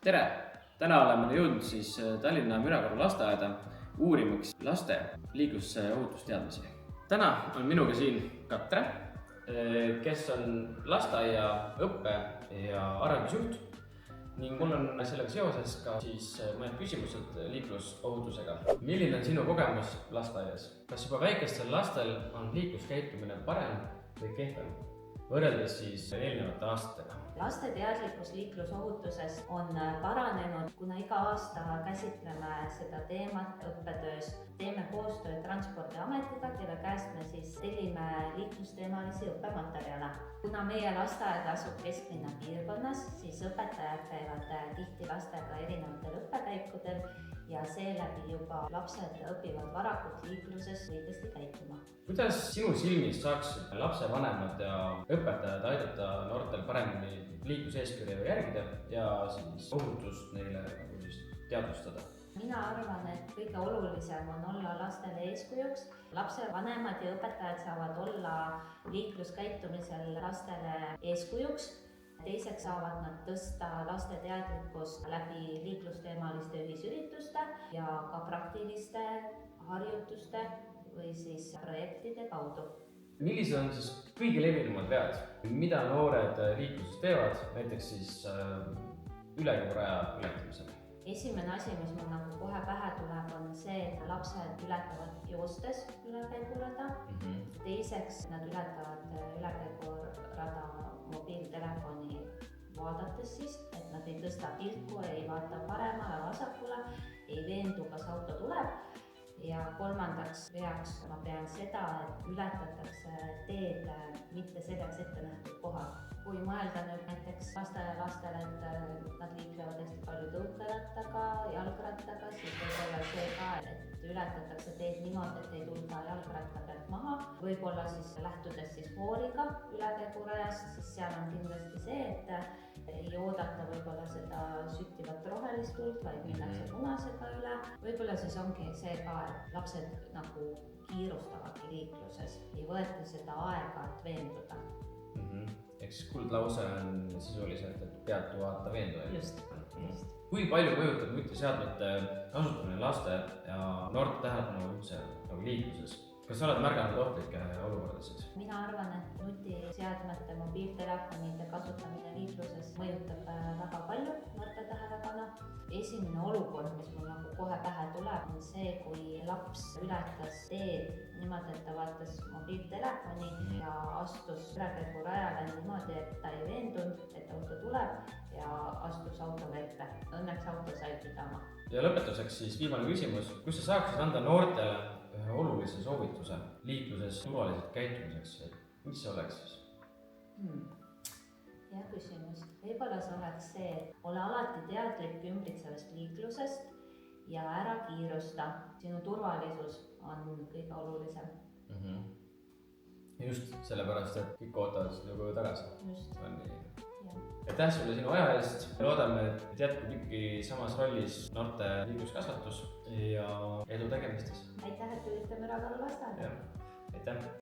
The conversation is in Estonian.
tere! Täna oleme jõudnud Tallinna Mürakoru lasteaeda uurimaks laste liiklusohutusteadmisi. Täna on minuga siin Katre, kes on lasteaia õppe- ja arendusjuht ning mul on sellega seoses ka mõned küsimused liiklusohutusega. Milline on sinu kogemus lasteaias? Kas juba väikestel lastel on liikluskäitumine parem või kehvem võrreldes eelnevate aastatega? Laste teadlikkus liiklusohutusest on paranenud, kuna iga aasta käsitleme seda teemat õppetöös. Teeme koostööd Transpordiametiga, kelle käest me tellime liiklusteemalisi õppematerjale. Kuna meie lasteaed asub kesklinna piirkonnas, siis õpetajad käivad tihti lastega erinevatel õppekäikudel ja seeläbi juba lapsed õpivad varakult liikluses õigesti käituma. Kuidas sinu silmis saaksid lapsevanemad ja õpetajad aidata noortel paremini liikluseeskirju järgida ja ohutust neile teadvustada? Mina arvan, et kõige olulisem on olla lastele eeskujuks. Lapsevanemad ja õpetajad saavad olla liikluskäitumisel lastele eeskujuks. Teiseks saavad nad tõsta laste teadlikkust läbi liiklusteemaliste ühisürituste ja ka praktiliste harjutuste või projektide kaudu. Millised on kõige levinumad vead, mida noored liikluses teevad, näiteks ülekäiguraja ületamisel? Esimene asi, mis mul kohe pähe tuleb, on see, et lapsed ületavad joostes ülekäigurada. Teiseks, nad ületavad ülekäigurada mobiiltelefoni vaadates, et nad ei tõsta pilku, ei vaata paremale, vasakule, ei veendu, kas auto tuleb. Ja kolmandaks veaks ma pean seda, et ületatakse teed mitte selleks ette nähtud kohal. Kui mõelda nüüd näiteks lasteaialastele, et nad liiklevad hästi palju tõukerattaga, jalgrattaga, siis võib-olla see ka, et ületatakse teed niimoodi, et ei tulda jalgratta pealt maha. Võib-olla lähtudes fooriga ülekäigurajast, siis seal on kindlasti see, et ei oodata võib-olla seda süttivat rohelist tuld, vaid minnakse punasega üle. Võib-olla ongi see ka, et lapsed kiirustavadki liikluses, ei võeta seda aega, et veenduda. Eks kuldlause on sisuliselt, et peatu vaata veendu. Just. Kui palju mõjutab nutiseadmete kasutamine laste ja noorte tähelepanu üldse liikluses? Kas sa oled märganud ohtlikke olukordasid? Mina arvan, et nutiseadmete, mobiiltelefonide kasutamine liikluses mõjutab väga palju noorte tähelepanu. Esimene olukord, mis mul kohe pähe tuleb, on see, kui laps ületas teed niimoodi, et ta vaatas mobiiltelefoni ja astus ülekäigurajale niimoodi, et ta ei veendunud, et auto tuleb ja astus auto vette. Õnneks auto sai pidama. Ja lõpetuseks viimane küsimus. Kus sa saaksid anda noortele ühe olulise soovituse liikluses turvaliselt käitumiseks? Mis see oleks siis? Hea küsimus. Võib-olla see oleks see, et ole alati teadlik ümbritsevast liiklusest ja ära kiirusta. Sinu turvalisus on kõige olulisem. Just sellepärast, et kõik ootavad seda tagasi. Just. Aitäh sulle sinu aja eest. Loodame, et jätkub ikkagi samas rollis noorte liikluskasvatus ja edu tegemistes. Aitäh, et tulite Mürakoru lasteaeda. Aitäh.